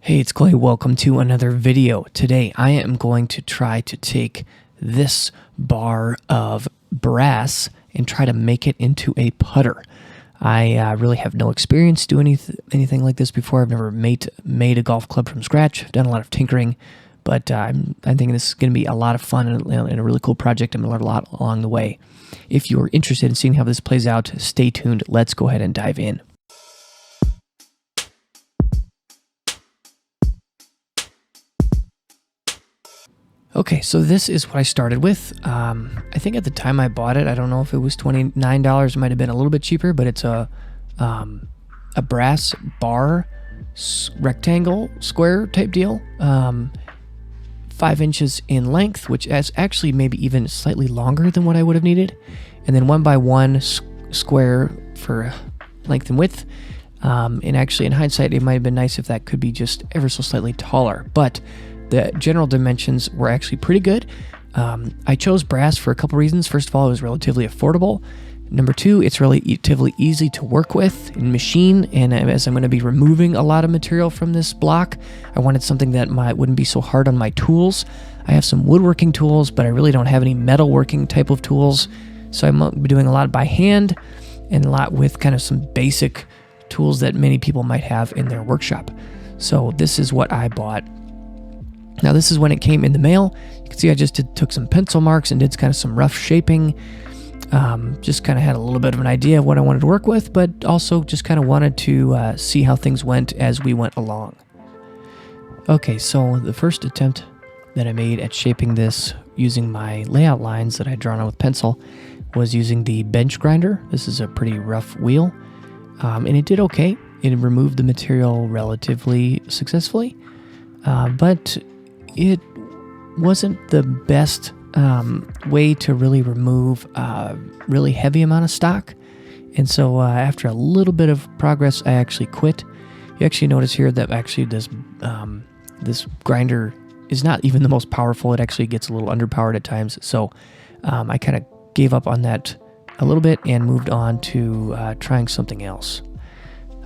Hey, it's Clay. Welcome to another video. Today I am going to try to take this bar of brass and try to make it into a putter. I really have no experience doing anything like this before. I've never made a golf club from scratch. I've done a lot of tinkering, but I'm thinking this is going to be a lot of fun and a really cool project. I'm going to learn a lot along the way. If you're interested in seeing how this plays out, stay tuned. Let's go ahead and dive in. Okay, so this is what I started with. I think at the time I bought it, I don't know if it was $29. It might have been a little bit cheaper, but it's a brass bar rectangle square type deal. 5 inches in length, which is actually maybe even slightly longer than what I would have needed. And then 1x1 square for length and width. And actually in hindsight, it might have been nice if that could be just ever so slightly taller. But the general dimensions were actually pretty good. I chose brass for a couple reasons. First of all, it was relatively affordable. Number two, it's relatively easy to work with and machine. And as I'm going to be removing a lot of material from this block, I wanted something that wouldn't be so hard on my tools. I have some woodworking tools, but I really don't have any metalworking type of tools. So I'm doing a lot by hand and a lot with kind of some basic tools that many people might have in their workshop. So this is what I bought. Now this is when it came in the mail. You can see I just took some pencil marks and did kind of some rough shaping. Just kind of had a little bit of an idea of what I wanted to work with, but also just kind of wanted to see how things went as we went along. Okay, so the first attempt that I made at shaping this using my layout lines that I had drawn on with pencil was using the bench grinder. This is a pretty rough wheel, and it did okay. It removed the material relatively successfully, but it wasn't the best way to really remove a really heavy amount of stock. And so after a little bit of progress, I actually quit. You actually notice here that actually this grinder is not even the most powerful. It actually gets a little underpowered at times. So I kind of gave up on that a little bit and moved on to trying something else.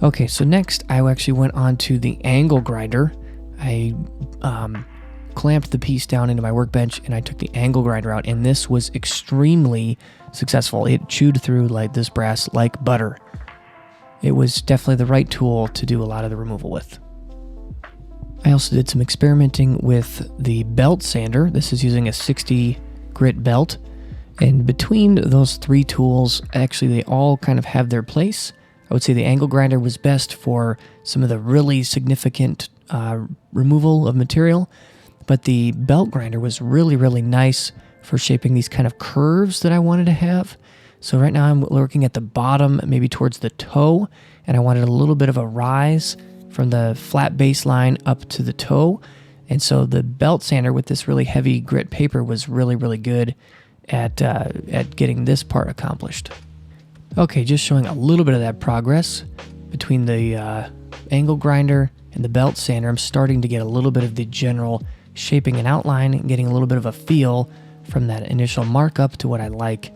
Okay, so next I actually went on to the angle grinder. I clamped the piece down into my workbench and I took the angle grinder out, and this was extremely successful. It chewed through like this brass like butter. It was definitely the right tool to do a lot of the removal with. I also did some experimenting with the belt sander. This is using a 60 grit belt, and between those three tools, actually they all kind of have their place. I would say the angle grinder was best for some of the really significant removal of material, but the belt grinder was really, really nice for shaping these kind of curves that I wanted to have. So right now I'm looking at the bottom, maybe towards the toe, and I wanted a little bit of a rise from the flat baseline up to the toe. And so the belt sander with this really heavy grit paper was really, really good at getting this part accomplished. Okay, just showing a little bit of that progress between the angle grinder and the belt sander. I'm starting to get a little bit of the general shaping and outline and getting a little bit of a feel from that initial markup to what I like.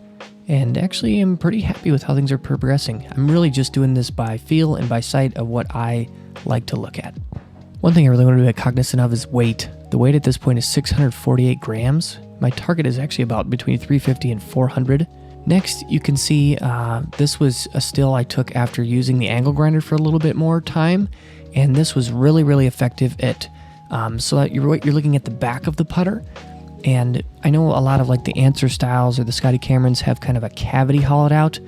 And actually I'm pretty happy with how things are progressing. I'm really just doing this by feel and by sight of what I like to look at. One thing I really want to be cognizant of is weight. The weight at this point is 648 grams. My target is actually about between 350 and 400. Next, you can see this was a still I took after using the angle grinder for a little bit more time, and this was really, really effective at so that you're looking at the back of the putter. And I know a lot of like the Answer styles or the Scotty Camerons have kind of a cavity hollowed out,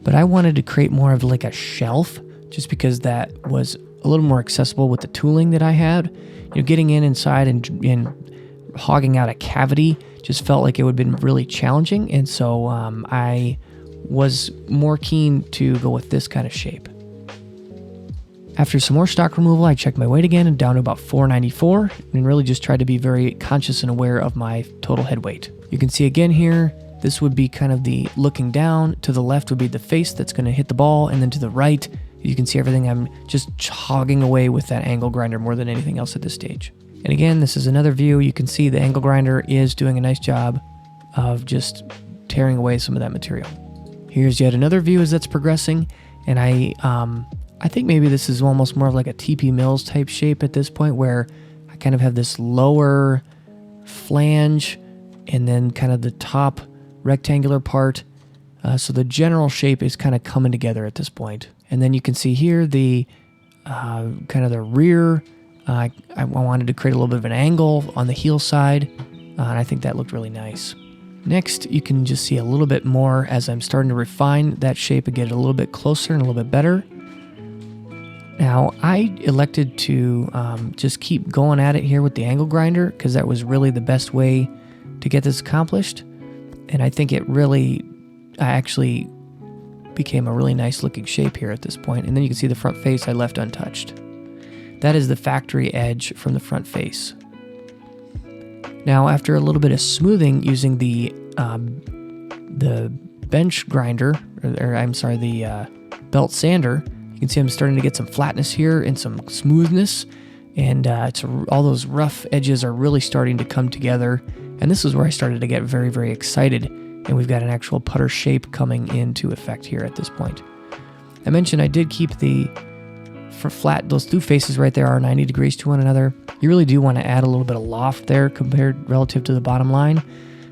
but I wanted to create more of like a shelf just because that was a little more accessible with the tooling that I had. Getting inside and hogging out a cavity just felt like it would have been really challenging, and so I was more keen to go with this kind of shape. After some more stock removal, I checked my weight again and down to about 494, and really just tried to be very conscious and aware of my total head weight. You can see again here, this would be kind of the looking down. To the left would be the face that's going to hit the ball, and then to the right, you can see everything. I'm just hogging away with that angle grinder more than anything else at this stage. And again, this is another view. You can see the angle grinder is doing a nice job of just tearing away some of that material. Here's yet another view as that's progressing, and I I think maybe this is almost more of like a TP Mills type shape at this point, where I kind of have this lower flange and then kind of the top rectangular part. So the general shape is kind of coming together at this point. And then you can see here the kind of the rear. I wanted to create a little bit of an angle on the heel side, and I think that looked really nice. Next, you can just see a little bit more as I'm starting to refine that shape and get it a little bit closer and a little bit better. Now, I elected to just keep going at it here with the angle grinder because that was really the best way to get this accomplished. And I think it really, I actually became a really nice looking shape here at this point. And then you can see the front face I left untouched. That is the factory edge from the front face. Now, after a little bit of smoothing using the bench grinder, the belt sander, you can see I'm starting to get some flatness here and some smoothness, and all those rough edges are really starting to come together. And this is where I started to get very, very excited, and we've got an actual putter shape coming into effect here at this point. I mentioned I did keep those two faces right there are 90 degrees to one another. You really do want to add a little bit of loft there compared relative to the bottom line,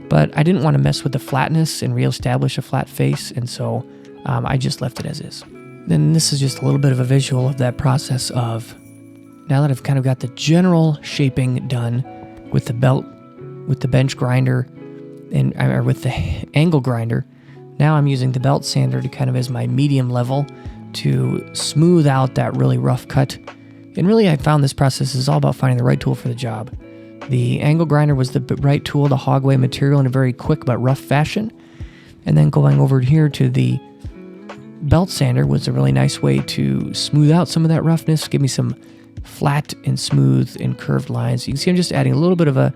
but I didn't want to mess with the flatness and reestablish a flat face, and so I just left it as is. Then this is just a little bit of a visual of that process of, now that I've kind of got the general shaping done with the belt, with the bench grinder, or with the angle grinder, now I'm using the belt sander to kind of as my medium level to smooth out that really rough cut. And really, I found this process is all about finding the right tool for the job. The angle grinder was the right tool to hog away material in a very quick but rough fashion. And then going over here to the belt sander was a really nice way to smooth out some of that roughness, give me some flat and smooth and curved lines. You can see I'm just adding a little bit of a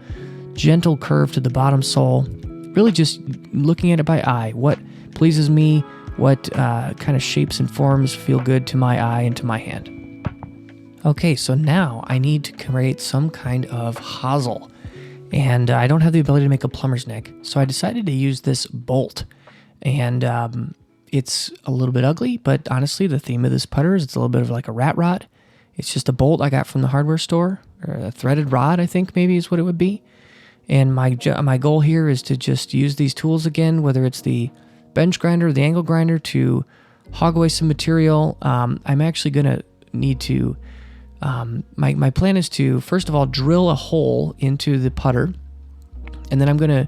gentle curve to the bottom sole, really just looking at it by eye. What pleases me, what kind of shapes and forms feel good to my eye and to my hand. Okay, so now I need to create some kind of hosel, and I don't have the ability to make a plumber's neck, so I decided to use this bolt. And it's a little bit ugly, but honestly, the theme of this putter is it's a little bit of like a rat rod. It's just a bolt I got from the hardware store, or a threaded rod, I think maybe is what it would be. And my goal here is to just use these tools again, whether it's the bench grinder or the angle grinder, to hog away some material. I'm actually going to need to, my plan is to, first of all, drill a hole into the putter. And then I'm going to,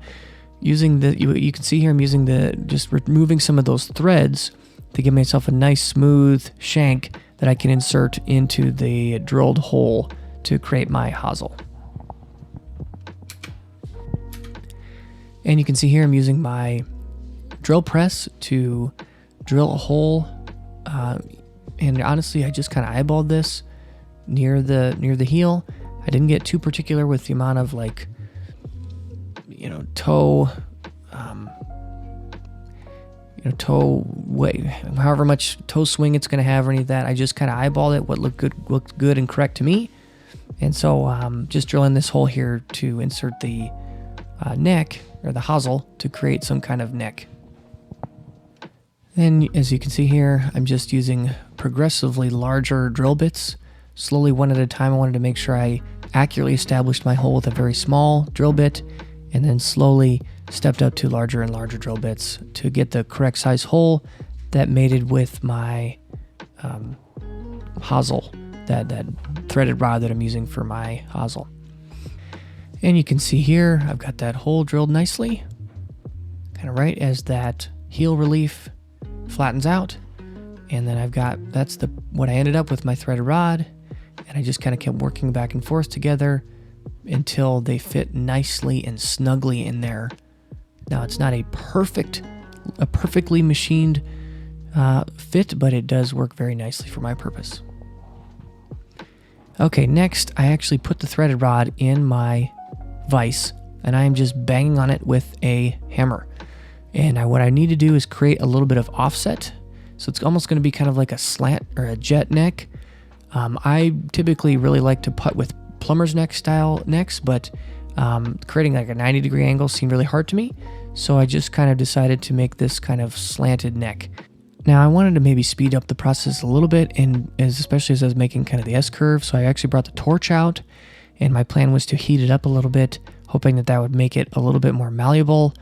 you can see here, I'm using just removing some of those threads to give myself a nice smooth shank that I can insert into the drilled hole to create my hosel. And you can see here I'm using my drill press to drill a hole, and honestly I just kind of eyeballed this near the heel. I didn't get too particular with the amount of toe weight, however much toe swing it's going to have or any of that. I just kind of eyeballed it, what looked good and correct to me. And so just drilling this hole here to insert the neck, or the hosel, to create some kind of neck. Then, as you can see here, I'm just using progressively larger drill bits, slowly one at a time. I wanted to make sure I accurately established my hole with a very small drill bit, and then slowly stepped up to larger and larger drill bits to get the correct size hole that mated with my hosel, that threaded rod that I'm using for my hosel. And you can see here, I've got that hole drilled nicely, kind of right as that heel relief flattens out. And then that's what I ended up with my threaded rod. And I just kind of kept working back and forth together until they fit nicely and snugly in there. Now, it's not a perfectly machined fit, but it does work very nicely for my purpose. Okay, next, I actually put the threaded rod in my vise, and I am just banging on it with a hammer. And what I need to do is create a little bit of offset. So it's almost going to be kind of like a slant or a jet neck. I typically really like to putt with plumber's neck style necks, but creating like a 90-degree angle seemed really hard to me. So I just kind of decided to make this kind of slanted neck. Now I wanted to maybe speed up the process a little bit, and especially as I was making kind of the S-curve, so I actually brought the torch out, and my plan was to heat it up a little bit, hoping that that would make it a little bit more malleable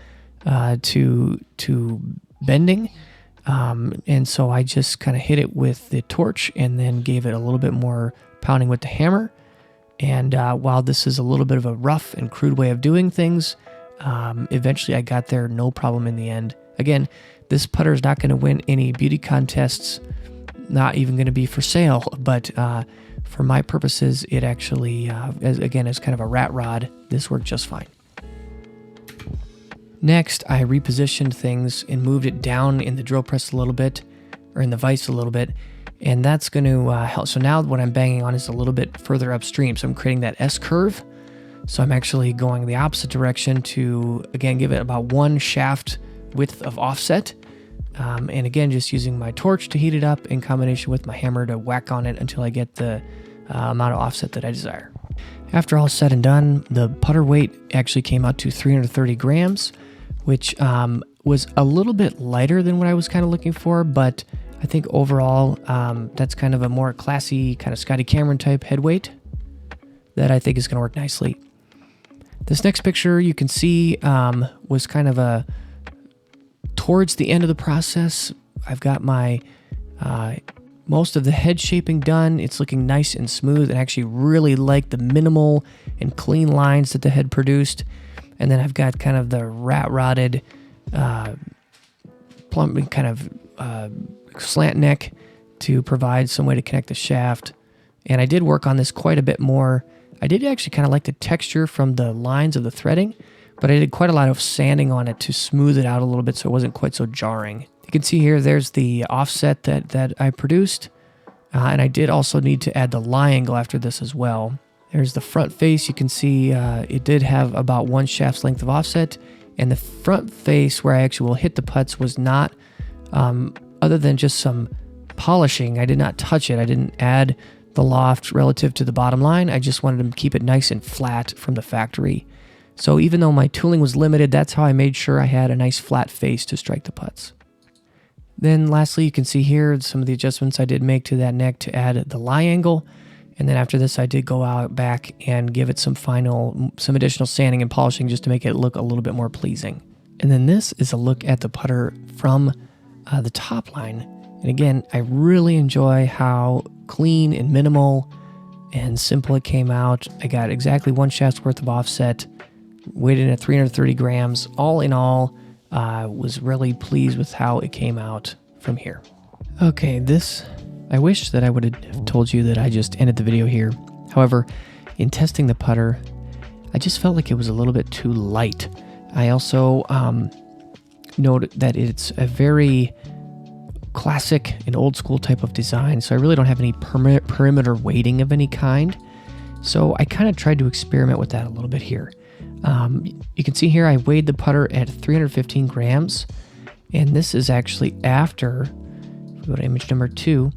to bending. And so I just kind of hit it with the torch and then gave it a little bit more pounding with the hammer. And while this is a little bit of a rough and crude way of doing things, eventually I got there, no problem in the end. Again, this putter is not going to win any beauty contests, not even going to be for sale, but for my purposes, it actually, as kind of a rat rod, this worked just fine. Next, I repositioned things and moved it down in the drill press a little bit, or in the vise a little bit, and that's going to help. So now what I'm banging on is a little bit further upstream, so I'm creating that S-curve. So I'm actually going the opposite direction to, again, give it about 1 shaft width of offset. And again, just using my torch to heat it up in combination with my hammer to whack on it until I get the amount of offset that I desire. After all said and done, the putter weight actually came out to 330 grams, which was a little bit lighter than what I was kind of looking for, but I think overall that's kind of a more classy, kind of Scotty Cameron type head weight that I think is going to work nicely. This next picture you can see was kind of towards the end of the process. I've got my most of the head shaping done. It's looking nice and smooth, and actually really like the minimal and clean lines that the head produced. And then I've got kind of the rat rodded plumb kind of slant neck to provide some way to connect the shaft. And I did work on this quite a bit more. I did actually kind of like the texture from the lines of the threading, but I did quite a lot of sanding on it to smooth it out a little bit so it wasn't quite so jarring. You can see here, there's the offset that I produced. And I did also need to add the lie angle after this as well. There's the front face. You can see it did have about 1 shaft's length of offset. And the front face where I actually will hit the putts was not, other than just some polishing, I did not touch it. I didn't add the loft relative to the bottom line. I just wanted to keep it nice and flat from the factory. So even though my tooling was limited, that's how I made sure I had a nice flat face to strike the putts. Then lastly, you can see here some of the adjustments I did make to that neck to add the lie angle. And then after this, I did go out back and give it some additional sanding and polishing just to make it look a little bit more pleasing. And then this is a look at the putter from the top line. And again, I really enjoy how clean and minimal and simple it came out. I got exactly 1 shaft's worth of offset, weighed in at 330 grams. All in all, was really pleased with how it came out from here. Okay, I wish that I would have told you that I just ended the video here. However, in testing the putter, I just felt like it was a little bit too light. I also noted that it's a very classic and old school type of design, so I really don't have any perimeter weighting of any kind. So I kind of tried to experiment with that a little bit here. You can see here I weighed the putter at 315 grams, and this is actually after, if we go to image number 2,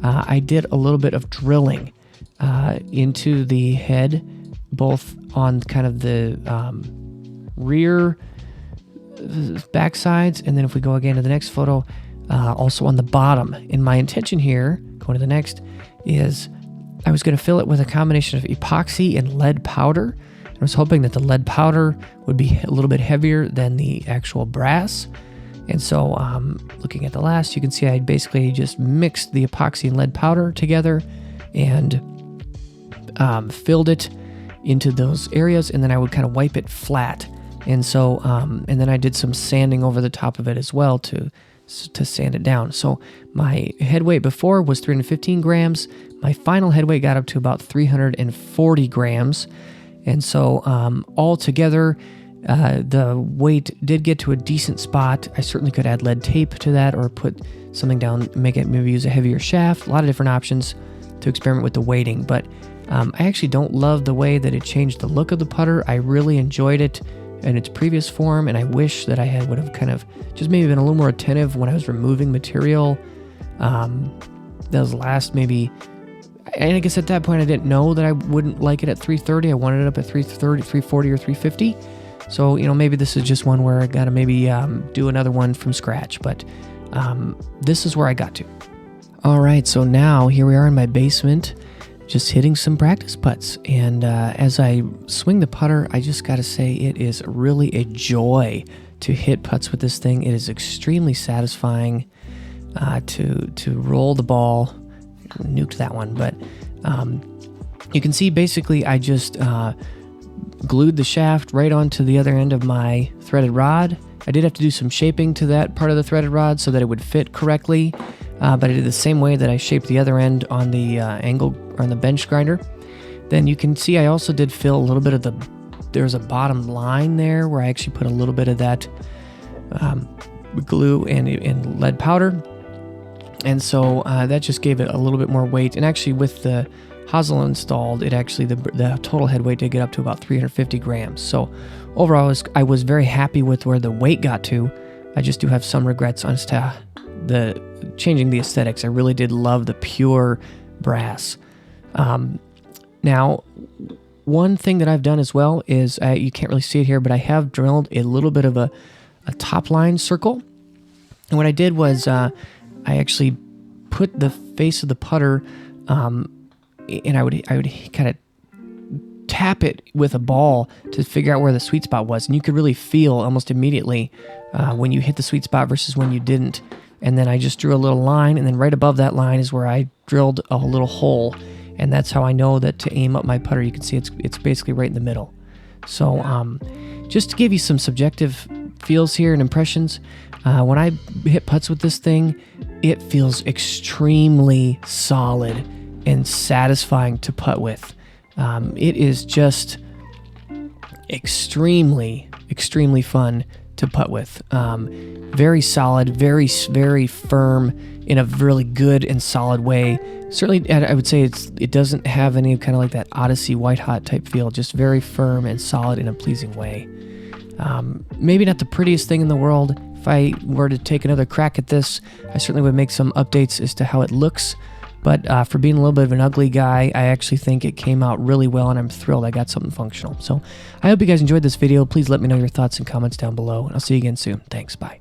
I did a little bit of drilling into the head, both on kind of the rear back sides, and then if we go again to the next photo, also on the bottom. And my intention here, going to the next, is I was going to fill it with a combination of epoxy and lead powder. I was hoping that the lead powder would be a little bit heavier than the actual brass. And so looking at the last, you can see I basically just mixed the epoxy and lead powder together and filled it into those areas, and then I would kind of wipe it flat. And so, and then I did some sanding over the top of it as well to sand it down. So my head weight before was 315 grams. My final head weight got up to about 340 grams. And so all together, the weight did get to a decent spot. I certainly could add lead tape to that or put something down, make it maybe use a heavier shaft. A lot of different options to experiment with the weighting. But I actually don't love the way that it changed the look of the putter. I really enjoyed it in its previous form, and I wish that I would have kind of just maybe been a little more attentive when I was removing material. Those last maybe, and I guess at that point I didn't know that I wouldn't like it at 330. I wanted it up at 330, 340, or 350. So, maybe this is just one where I gotta maybe do another one from scratch. But this is where I got to. All right, so now here we are in my basement, just hitting some practice putts. And as I swing the putter, I just got to say it is really a joy to hit putts with this thing. It is extremely satisfying to roll the ball. Nuked that one, but you can see basically I just glued the shaft right onto the other end of my threaded rod. I did have to do some shaping to that part of the threaded rod so that it would fit correctly, but I did the same way that I shaped the other end on the angle or on the bench grinder. Then you can see I also did fill a little bit of there's a bottom line there where I actually put a little bit of that glue and lead powder. And so that just gave it a little bit more weight. And actually with the hosel installed, it actually, the total head weight did get up to about 350 grams. So overall, I was very happy with where the weight got to. I just do have some regrets on changing the aesthetics. I really did love the pure brass. Now, one thing that I've done as well is, you can't really see it here, but I have drilled a little bit of a top line circle. And what I did was I actually put the face of the putter, and I would kind of tap it with a ball to figure out where the sweet spot was. And you could really feel almost immediately when you hit the sweet spot versus when you didn't. And then I just drew a little line, and then right above that line is where I drilled a little hole. And that's how I know that to aim up my putter, you can see it's basically right in the middle. So just to give you some subjective feels here and impressions, when I hit putts with this thing, it feels extremely solid and satisfying to putt with. It is just extremely, extremely fun to putt with. Very solid, very, very firm in a really good and solid way. Certainly, I would say it doesn't have any kind of like that Odyssey White Hot type feel, just very firm and solid in a pleasing way. Maybe not the prettiest thing in the world. If I were to take another crack at this, I certainly would make some updates as to how it looks. But for being a little bit of an ugly guy, I actually think it came out really well, and I'm thrilled I got something functional. So I hope you guys enjoyed this video. Please let me know your thoughts and comments down below, and I'll see you again soon. Thanks. Bye.